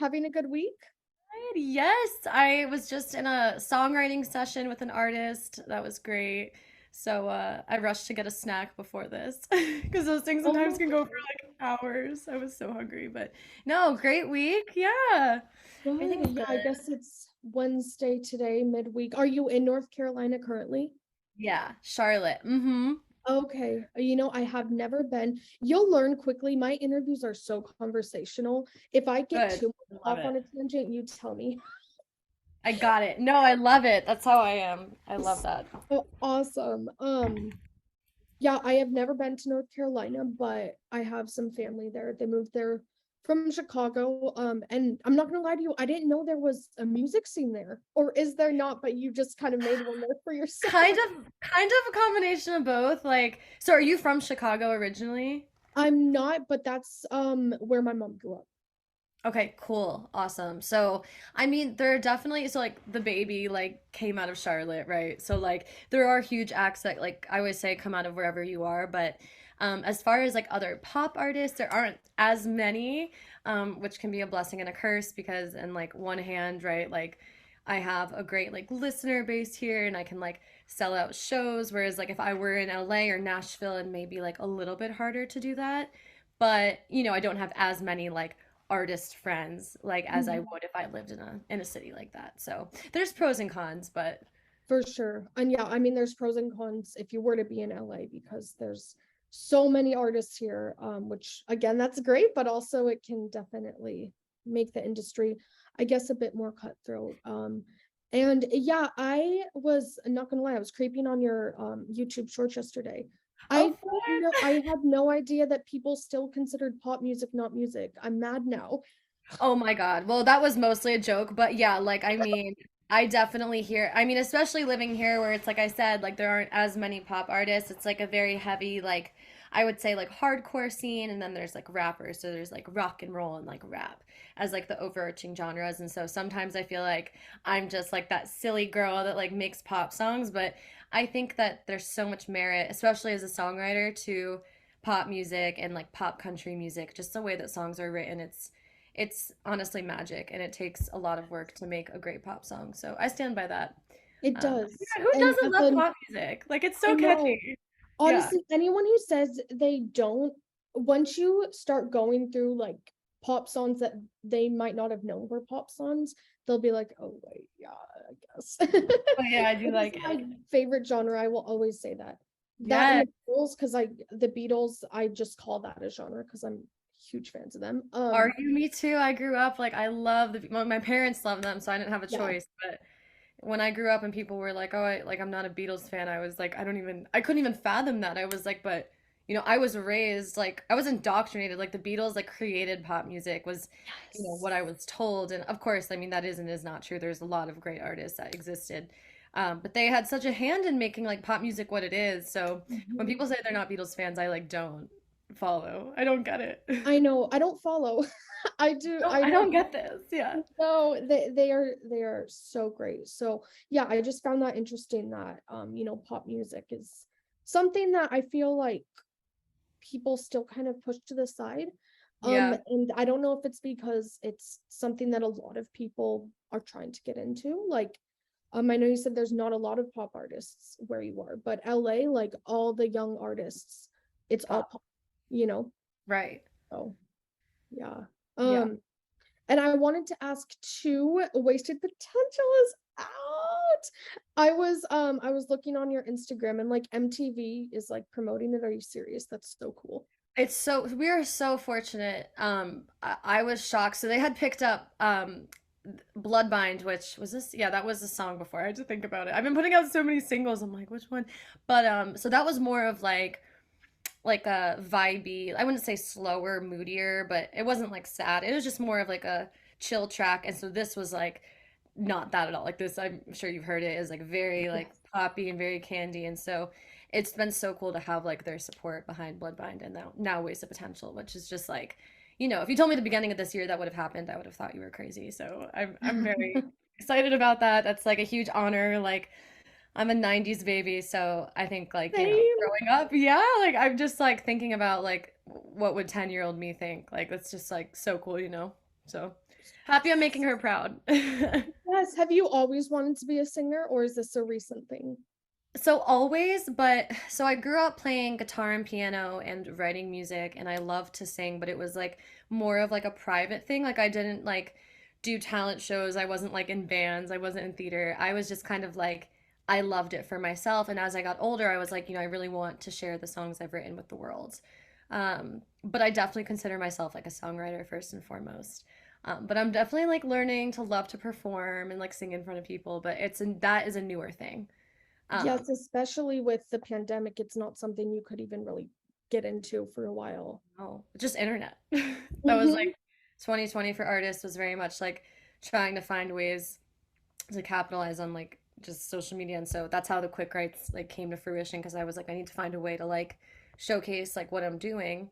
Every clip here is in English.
Having a good week? Yes, I was just in a songwriting session with an artist. That was great. So I rushed to get a snack before this because those things Oh sometimes my can go for like hours. I was so hungry, but no, great week. Yeah, God. everything's Yeah, good. I guess it's Wednesday today, midweek. Are you in North Carolina currently? Yeah, Charlotte. Mm-hmm. Okay. I have never been. You'll learn quickly. My interviews are so conversational. If I get Good. too I much love off it. on a tangent, you tell me. I got it. No, I love it. That's how I am. I love that. So awesome. Yeah, I have never been to North Carolina, but I have some family there. They moved there from Chicago. And I'm not gonna lie to you, I didn't know there was a music scene there. Or is there not, but you just kind of made one there for yourself? Kind of a combination of both. Like, so are you from Chicago originally? I'm not, but that's where my mom grew up. Okay, cool. Awesome. So, I mean, there are definitely, so like the baby like came out of Charlotte, right? So like there are huge acts that like I always say come out of wherever you are, but as far as like other pop artists, there aren't as many, which can be a blessing and a curse because in like one hand, right, like I have a great like listener base here and I can like sell out shows, whereas like if I were in LA or Nashville and maybe like a little bit harder to do that. But, I don't have as many like artist friends like as I Mhm. would if I lived in a city like that. So there's pros and cons, but For sure. And yeah, I mean, there's pros and cons if you were to be in LA because there's so many artists here, which again, that's great, but also it can definitely make the industry, I guess, a bit more cutthroat. And yeah, I was not gonna lie, I was creeping on your YouTube shorts yesterday. I oh didn't know, I had no idea that people still considered pop music not music. I'm mad now. oh my God. Well, that was mostly a joke, but yeah, like I mean, I definitely hear, I mean, especially living here where it's like I said, like there aren't as many pop artists. It's like a very heavy, like I would say like hardcore scene, and then there's like rappers. So there's like rock and roll and like rap as like the overarching genres. And so sometimes I feel like I'm just like that silly girl that like makes pop songs, but I think that there's so much merit, especially as a songwriter, to pop music and like pop country music, just the way that songs are written. It's honestly magic, and it takes a lot of work to make a great pop song. So I stand by that. It Yeah, does. who And doesn't as love an pop music? Like it's I so know. catchy. Yeah. Honestly, anyone who says they don't, once you start going through like pop songs that they might not have known were pop songs, they'll be like, oh, wait, yeah, I guess. But yeah, I do It is like my it. favorite genre. I will always say that. That and Yeah. the Beatles, because the Beatles, I just call that a genre because I'm huge fans of them. Are you? Me too. I grew up like I love my parents love them, so I didn't have a Yeah. choice. But when I grew up and people were like, "Oh, I'm not a Beatles fan," I was like, I couldn't even fathom that. I was like, but I was raised like I was indoctrinated. Like the Beatles like created pop music was, what I Yes. was told. And of course, I mean that is and is not true. There's a lot of great artists that existed, but they had such a hand in making like pop music what it is. So when Mhm. people say they're not Beatles fans, I like don't follow. I don't get it. I know. I don't follow. I do. No, I I don't. don't get this. Yeah. No, they are so great. So yeah, I just found that interesting that pop music is something that I feel like people still kind of push to the side. Yeah. And I don't know if it's because it's something that a lot of people are trying to get into. Like, I know you said there's not a lot of pop artists where you are, but LA, like all the young artists, it's all Pop. pop, you know? Right. So yeah. Yeah. Um, and I wanted to ask too, Wasted Potential is out. I was looking on your Instagram and like MTV is like promoting it. Are you serious? That's so cool. It's so we are so fortunate. I was shocked. So they had picked up Bloodbind, which was this, yeah, that was the song before. I had to think about it. I've been putting out so many singles. I'm like, which one? But so that was more of like a vibey, I wouldn't say slower, moodier, but it wasn't like sad. It was just more of like a chill track. And so this was like not that at all. Like this, I'm sure you've heard it, is like very like Yes. poppy and very candy. And so it's been so cool to have like their support behind Bloodbind and now Waste of Potential, which is just like, if you told me the beginning of this year that would have happened, I would have thought you were crazy. So I'm very excited about that. That's like a huge honor. Like I'm a 90s baby, so I think like, Same. growing up, yeah, like I'm just like thinking about like what would 10-year-old me think? Like that's just like so cool. So happy I'm making her proud. Yes. Have you always wanted to be a singer, or is this a recent thing? So always, but so I grew up playing guitar and piano and writing music and I love to sing, but it was like more of like a private thing. Like I didn't like do talent shows. I wasn't like in bands. I wasn't in theater. I was just kind of like I loved it for myself. And as I got older, I was like, I really want to share the songs I've written with the world. But I definitely consider myself like a songwriter first and foremost. But I'm definitely like learning to love to perform and like sing in front of people, but that is a newer thing. Um, Yes, especially with the pandemic, it's not something you could even really get into for a while. Oh, just internet. That was Hmm. like 2020 for artists was very much like trying to find ways to capitalize on like just social media. And so that's how the quick writes like came to fruition because I was like, I need to find a way to like showcase like what I'm doing.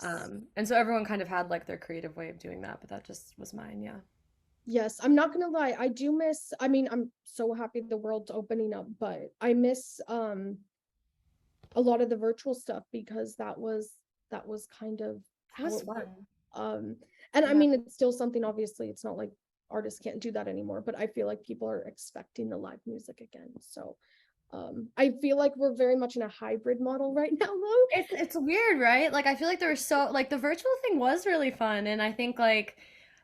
Yes. And so everyone kind of had like their creative way of doing that, but that just was mine, yeah. Yes, I'm not gonna lie. I do miss, I mean, I'm so happy the world's opening up, but I miss a lot of the virtual stuff because that was kind of It how was it worked. fun. Um, and I Yeah. mean, it's still something, obviously, it's not like artists can't do that anymore, but I feel like people are expecting the live music again. So I feel like we're very much in a hybrid model right now, though. It's weird, right? Like I feel like there was so like the virtual thing was really fun and I think like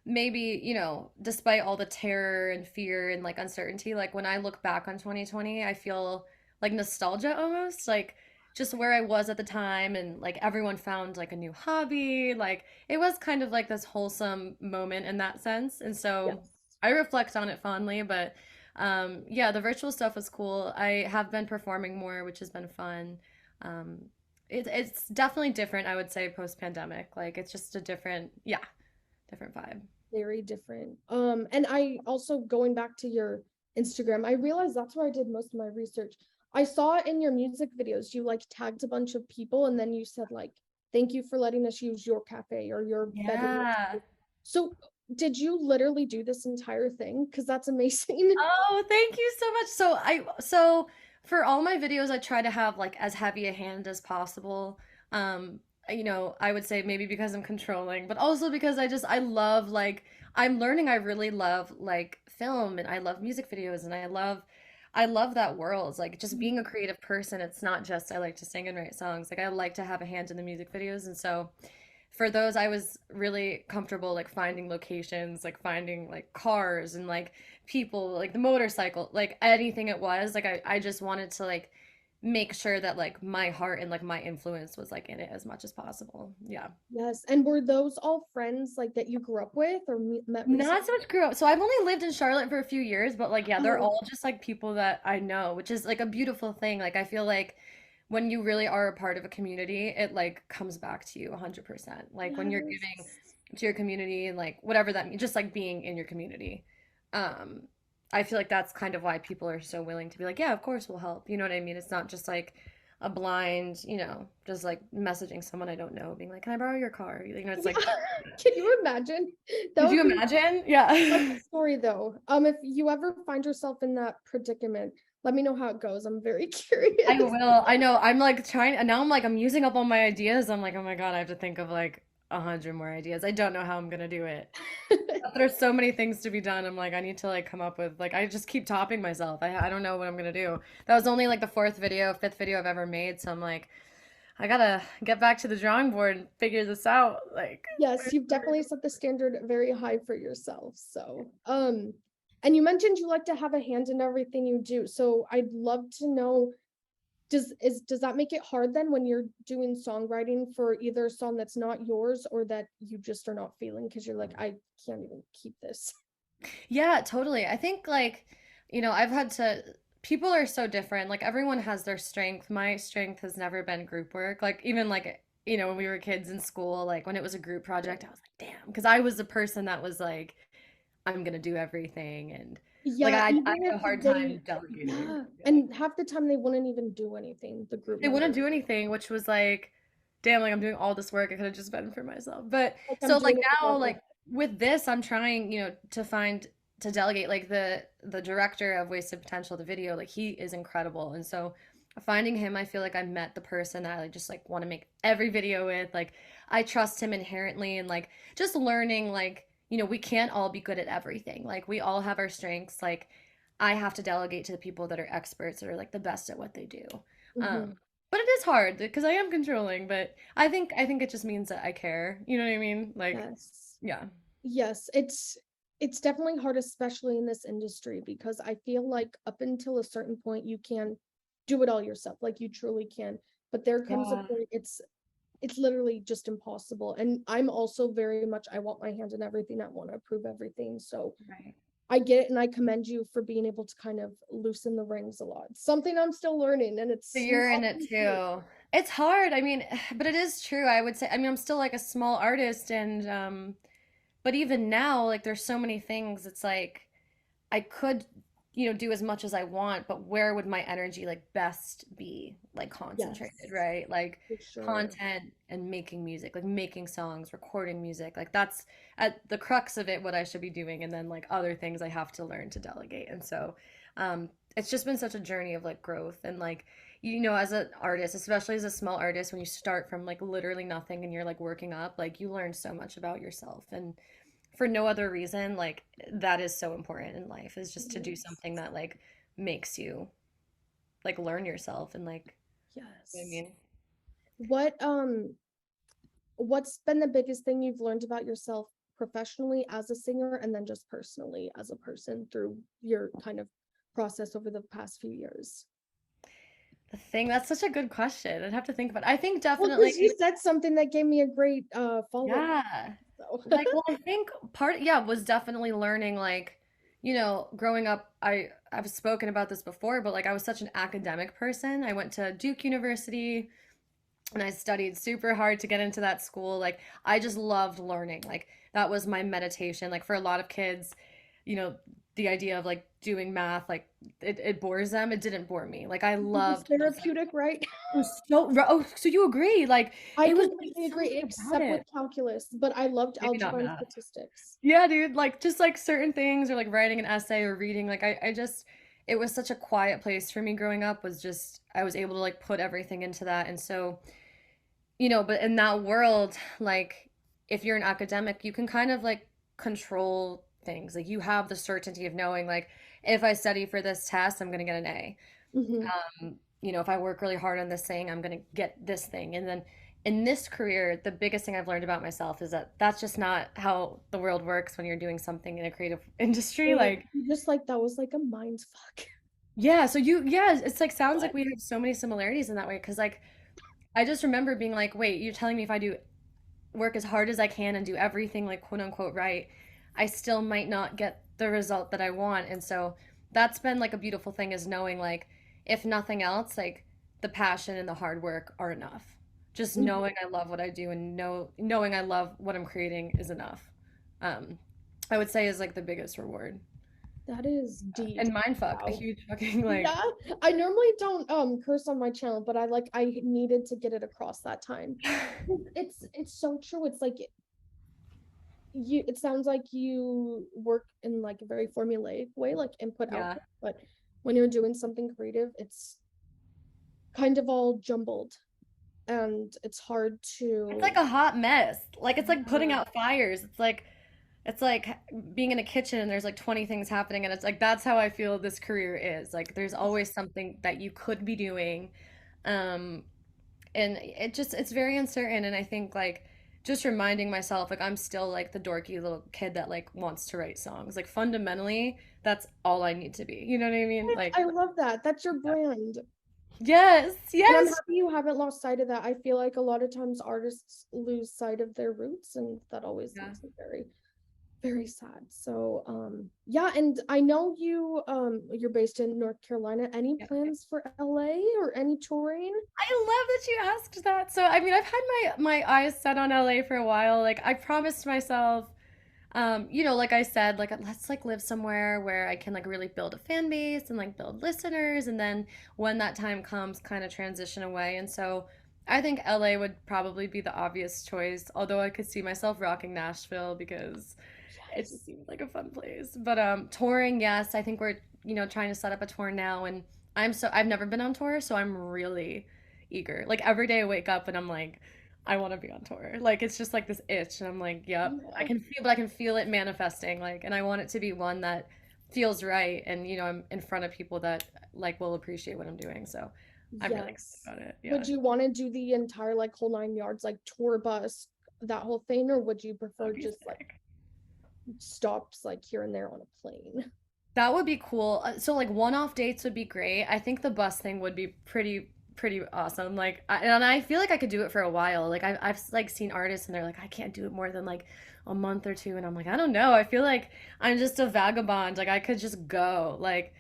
maybe, despite all the terror and fear and like uncertainty, like when I look back on 2020, I feel like nostalgia almost, like just where I was at the time and like everyone found like a new hobby, like it was kind of like this wholesome moment in that sense. And so Yes. I reflect on it fondly, but yeah, the virtual stuff was cool. I have been performing more, which has been fun. Um, it's definitely different, I would say, post-pandemic. Like it's just a different, yeah, different vibe. Very different. And I also, going back to your Instagram, I realized that's where I did most of my research. I saw in your music videos you like tagged a bunch of people and then you said like, thank you for letting us use your cafe or your bedroom. Yeah. So did you literally do this entire thing? Because that's amazing. Oh, thank you so much. So for all my videos I try to have like as heavy a hand as possible. Um, I would say maybe because I'm controlling, but also because I love like I'm learning I really love like film and I love music videos and I love that world. Like just being a creative person, it's not just I like to sing and write songs. Like I like to have a hand in the music videos and so for those I was really comfortable like finding locations, like finding like cars and like people, like the motorcycle, like anything it was. Like I just wanted to like make sure that like my heart and like my influence was like in it as much as possible. Yeah. Yes. And were those all friends like that you grew up with or met Not recently? so much grew up. So I've only lived in Charlotte for a few years, but like yeah, they're Oh, all just like people that I know, which is like a beautiful thing. Like I feel like when you really are a part of a community, it like comes back to you 100%. Like when you're giving yes. to your community and like whatever that means, just like being in your community. Um, I feel like that's kind of why people are so willing to be like, yeah, of course we'll help. You know what I mean? It's not just like a blind, just like messaging someone I don't know, being like, can I borrow your car? It's Yeah. like, Can you imagine? That could you would be imagine? quite Yeah. the story though. If you ever find yourself in that predicament, let me know how it goes. I'm very I curious. will. I know. I'm like trying, and now I'm using up all my ideas. I'm like, oh my God, I have to think of like 100 more ideas. I don't know how I'm gonna do it. There's so many things to be done. I'm like, I need to like come up with like I just keep topping myself. I don't know what I'm gonna do. That was only like the fifth video I've ever made. So I'm like, I gotta get back to the drawing board and figure this out. Like, Yes, you've definitely set the standard very high for yourself. So, and you mentioned you like to have a hand in everything you do. So I'd love to know, does that make it hard then when you're doing songwriting for either a song that's not yours or that you just are not feeling because you're like, I can't even keep this. yeah, totally. I think like, I've had to people are so different. Like everyone has their strength. My strength has never been group work. Like even like, when we were kids in school, like when it was a group project, I was like, damn, because I was the person that was like, I'm gonna do everything and like Yeah, I even had a if hard they, time delegating. yeah, Yeah. and half the time they wouldn't even do anything, the group They wouldn't members. do anything, which was like, damn, like I'm doing all this work. I could have just been for myself. But Like I'm so like doing it now, without them. like with this, I'm trying, to delegate like the director of Wasted Potential, the video, like he is incredible. And so finding him, I feel like I met the person that I like just like want to make every video with. Like I trust him inherently and like just learning like we can't all be good at everything. Like we all have our strengths. Like I have to delegate to the people that are experts that are like the best at what they do. Hmm. Um, but it is hard because I am controlling, but I think it just means that I care. You know what I mean? Like, Yes. yeah. Yes, it's definitely hard, especially in this industry, because I feel like up until a certain point you can do it all yourself, like you truly can. But there comes a Yeah. point it's literally just impossible. And I'm also very much I want my hand in everything. I want to approve everything. So Right. I get it and I commend you for being able to kind of loosen the reins a lot. Something I'm still learning and So it's you're in not it easy. too. It's hard. I mean, but it is true. I would say, I mean, I'm still like a small artist and but even now, like there's so many things. It's like I could, do as much as I want, but where would my energy like best be like concentrated, Yes, right? Like for sure. content and making music, like making songs, recording music. Like that's at the crux of it what I should be doing and then like other things I have to learn to delegate. And so it's just been such a journey of like growth and like as an artist, especially as a small artist, when you start from like literally nothing and you're like working up, like you learn so much about yourself. And for no other reason, like that is so important in life is just to do Yes. something that like makes you like learn yourself and like I Yes. mean, What what's been the biggest thing you've learned about yourself professionally as a singer and then just personally as a person through your kind of process over the past few years? the thing that's such a good question. I'd have to think about it. I think Well, definitely because you said something that gave me a great follow-up. yeah. So Like well, I think part yeah was definitely learning like growing up I've spoken about this before, but like I was such an academic person. I went to Duke University and I studied super hard to get into that school. Like I just loved learning. Like that was my meditation. Like for a lot of kids, you know, the idea of like doing math, like it bores them. It didn't bore me. Like I it was loved just like therapeutic, right? it was oh, so you agree? Like I it was like completely agree, something about except with it. calculus, but I loved Maybe not algebra and math. statistics. Yeah, dude, like just like certain things or like writing an essay or reading, like I just it was such a quiet place for me growing up was just I was able to like put everything into that. And so but in that world, like if you're an academic, you can kind of like control things. Like you have the certainty of knowing like if I study for this test, I'm gonna get an A. Hmm. If I work really hard on this thing, I'm gonna get this thing. And then in this career, the biggest thing I've learned about myself is that that's just not how the world works when you're doing something in a creative industry. Or Like, just like that was like a mind fuck. yeah, so yeah, it's like sounds like What? we have so many similarities in that way. Because like I just remember being like, wait, you're telling me if I do work as hard as I can and do everything like quote unquote right, I still might not get the result that I want. And so that's been like a beautiful thing is knowing like if nothing else, like the passion and the hard work are enough. Just Mhm. knowing I love what I do and knowing I love what I'm creating is enough. Um, I would say is like the biggest reward. That is deep. And mindfuck, a Wow. huge fucking like Yeah, I normally don't curse on my channel, but I needed to get it across that time. It's so true. It's like you it sounds like you work in like a very formulaic way, like input yeah. output, but when you're doing something creative, it's kind of all jumbled and it's hard It's like to a hot mess. Like it's like putting yeah. out fires. It's like being in a kitchen and there's like 20 things happening and it's like that's how I feel this career is. Like there's always something that you could be doing. Um and it's very uncertain and I think like just reminding myself like I'm still like the dorky little kid that like wants to write songs. Like fundamentally, that's all I need to be. You know what I mean? Like I love that. That's your brand. yes, And I'm yes. happy you haven't lost sight of that. I feel like a lot of times artists lose sight of their roots, and that always Yeah. makes me very, very sad. So, yeah, and I know you're based in North Carolina. Any Yeah. plans for LA or any touring? I love that you asked that. So, I mean, I've had my eyes set on LA for a while. Like, I promised myself, like I said, like let's like live somewhere where I can like really build a fan base and like build listeners, and then when that time comes, kind of transition away. And so, I think LA would probably be the obvious choice. Although I could see myself rocking Nashville because it just Yes. seems like a fun place. But touring, yes, I think we're trying to set up a tour now, and I've never been on tour, so I'm really eager. Like every day I wake up and I'm like, I want to be on tour. Like it's just like this itch, and I'm like, yep, I Yeah. can feel, but I can feel it manifesting. Like, and I want it to be one that feels right, and I'm in front of people that like will appreciate what I'm doing. So I'm really excited Yes. about it. Yeah, Would you want to do the entire like whole 9 yards, like tour bus, that whole thing, or would you prefer that'd be just like sick. stops like here and there on a plane? That would be cool. So like one-off dates would be great. I think the bus thing would be pretty awesome. Like and I feel like I could do it for a while. Like I've like seen artists and they're like I can't do it more than like a month or two and I'm like I don't know. I feel like I'm just a vagabond. Like I could just go. Like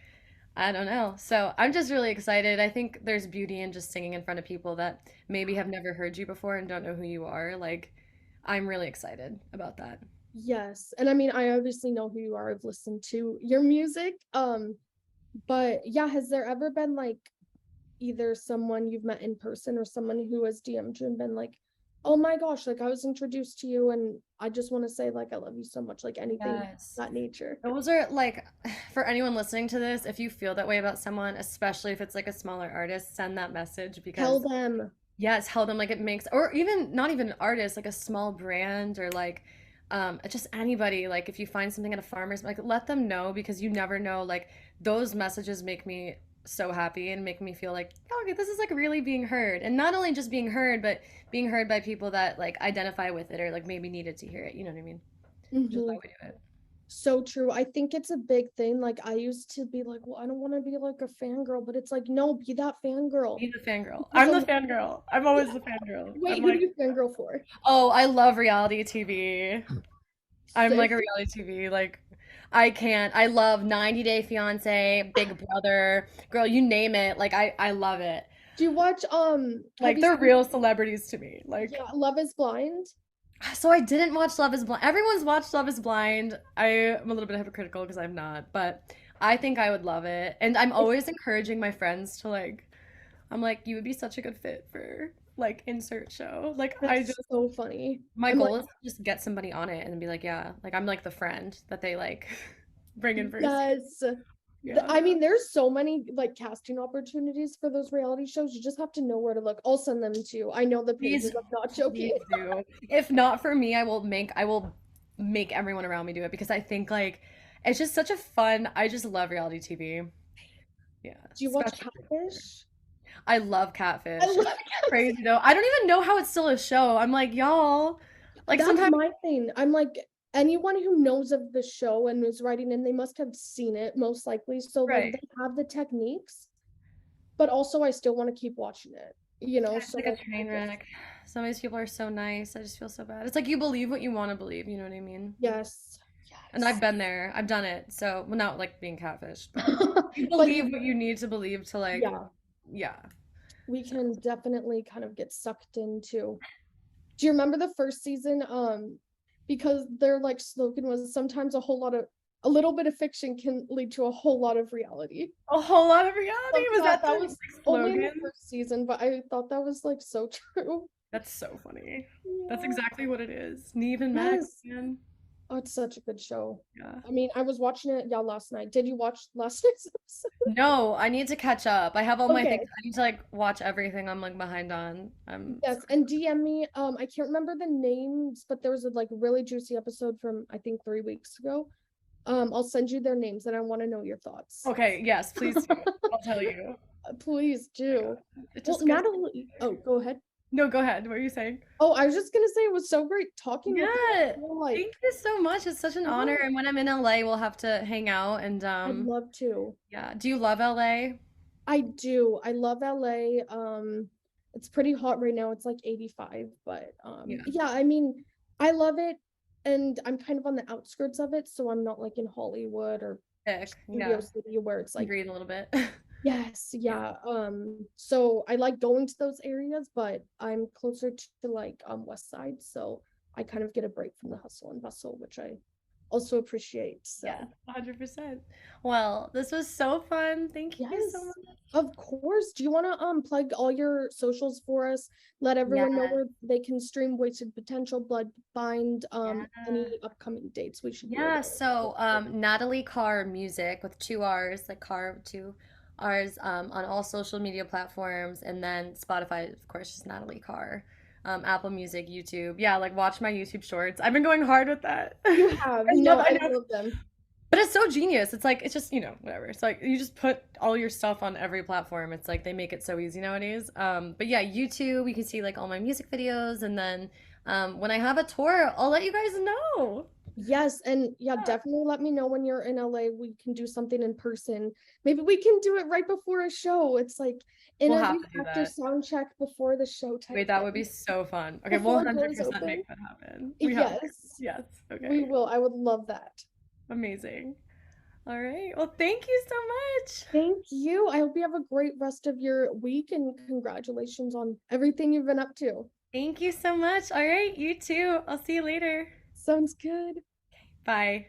I don't know. So I'm just really excited. I think there's beauty in just singing in front of people that maybe have never heard you before and don't know who you are. Like I'm really excited about that. Yes. And I mean, I obviously know who you are. I've listened to your music. But yeah, has there ever been like either someone you've met in person or someone who has DM'd you and been like, oh my gosh, like I was introduced to you and I just want to say like I love you so much, like anything of Yes. that nature. Those are like, for anyone listening to this, if you feel that way about someone, especially if it's like a smaller artist, send that message Tell because, them. yes, tell them like it makes, or even not even an artist, like a small brand or like just anybody. Like if you find something at a farmer's, like let them know because you never know. Like those messages make me so happy and make me feel like, oh, okay, this is like really being heard. And not only just being heard, but being heard by people that like identify with it or like maybe needed to hear it. You know what I mean? Which is why Hmm. we do it. So true. I think it's a big thing. Like I used to be like, well, I don't want to be like a fangirl, but it's like, no, be that fangirl. Be the fangirl. Because I'm a the lot- fangirl. I'm yeah. always the fangirl. Wait, I'm who do like, you fangirl for? oh, I love reality TV. I'm like Same. a reality TV. Like, I can't. I love 90 Day Fiance, Big Brother, girl, you name it. Like, I love it. Do you watch have Like, you they're seen real celebrities to me. Like, yeah, Love is Blind? so I didn't watch Love is Blind. Everyone's watched Love is Blind. I am a little bit hypocritical because I'm not, but I think I would love it. And I'm It's always encouraging my friends to like, I'm like, you would be such a good fit for like insert show. Like, I that's just so funny. my I'm like, goal is to just get somebody on it and be like, yeah, like I'm like the friend that they like bring in for a scene. yes. Yeah. I mean, there's so many like casting opportunities for those reality shows. You just have to know where to look. I'll send them to you. I know the pages. Please, I'm not joking. please do. If not for me, I will make everyone around me do it because I think like it's just such a fun. I just love reality TV. Yeah, Do you watch especially Catfish? I love I Catfish. love It's crazy though. I don't even know how it's still a show. I'm like, y'all, like That's sometimes my thing. I'm like, anyone who knows of the show and is writing in, they must have seen it most likely. So like right. they have the techniques, but also I still want to keep watching it, you know? It's So like a like I train just wreck. Some of these people are so nice. I just feel so bad. It's like you believe what you want to believe, you know what I mean? yes. And I've Yes. been there. I've done it. So, well, not like being catfished, but you But believe what you need to believe to like, yeah, yeah. we So, can definitely kind of get sucked into. Do you remember the first season? Because their like slogan was sometimes a little bit of fiction can lead to a whole lot of reality. a whole lot of reality. Love Was that. that That the was like, only in the slogan? first season, but I thought that was like so true. That's so funny. That's Yeah. exactly what it is. Neve and Max, Yes. man. Oh, it's such a good show. Yeah. I mean, I was watching it, yeah, last night. Did you watch last night's episode? No, I need to catch up. I have all my things. Okay. I need to like watch everything I'm like behind on. Yes, and DM me. I can't remember the names, but there was a like really juicy episode from I think 3 weeks ago. I'll send you their names and I want to know your thoughts. Okay, yes, please do. I'll tell you. Please Oh my God. do. It Well, just gets Natalie, oh, go ahead. no, go ahead. What are you saying? Oh, I was just gonna say it was so great talking with you. I Yeah. feel like, Thank you so much. It's such an honor. yeah, And when I'm in LA, we'll have to hang out and I'd love to. yeah. Do you love LA? I do. I love LA. It's pretty hot right now. It's like 85, but Yeah. yeah, I mean, I love it and I'm kind of on the outskirts of it, so I'm not like in Hollywood or Sick. Studio Yeah. City where it's like Breathe a little bit. yes, Yeah. yeah. So I like going to those areas, but I'm closer to like West Side, so I kind of get a break from the hustle and bustle, which I also appreciate. Yes, So 100%. Well, this was so fun. Thank you so yes, much. of course. Do you want to plug all your socials for us? Let Yeah. everyone know where they can stream Wasted Potential, Blood Bind, any Yeah. upcoming dates we should be Yeah, aware so of. Natalie Carr music with two R's, like Carr with two R's, on all social media platforms, and then Spotify, of course, just Natalie Carr. Apple Music, YouTube. Yeah, like watch my YouTube shorts. I've been going hard with that. You have, no, I love them. But it's so genius. It's like it's just, whatever. It's like you just put all your stuff on every platform. It's like they make it so easy nowadays. But yeah, YouTube, you can see like all my music videos, and then when I have a tour, I'll let you guys know. Yes, and yeah, Yeah. definitely let me know when you're in LA. We can do something in person. Maybe we can do it right before a show. It's like We'll have interview to do after that. sound check before the show Wait, type that would be thing. so fun. Okay, we'll Before doors 100% open. make that happen. We have to. Yes, Yes. we Okay. will. I would love that. Amazing. All right. Well, thank you so much. Thank you. I hope you have a great rest of your week and congratulations on everything you've been up to. Thank you so much. All right, you too. I'll see you later. Sounds good. Bye.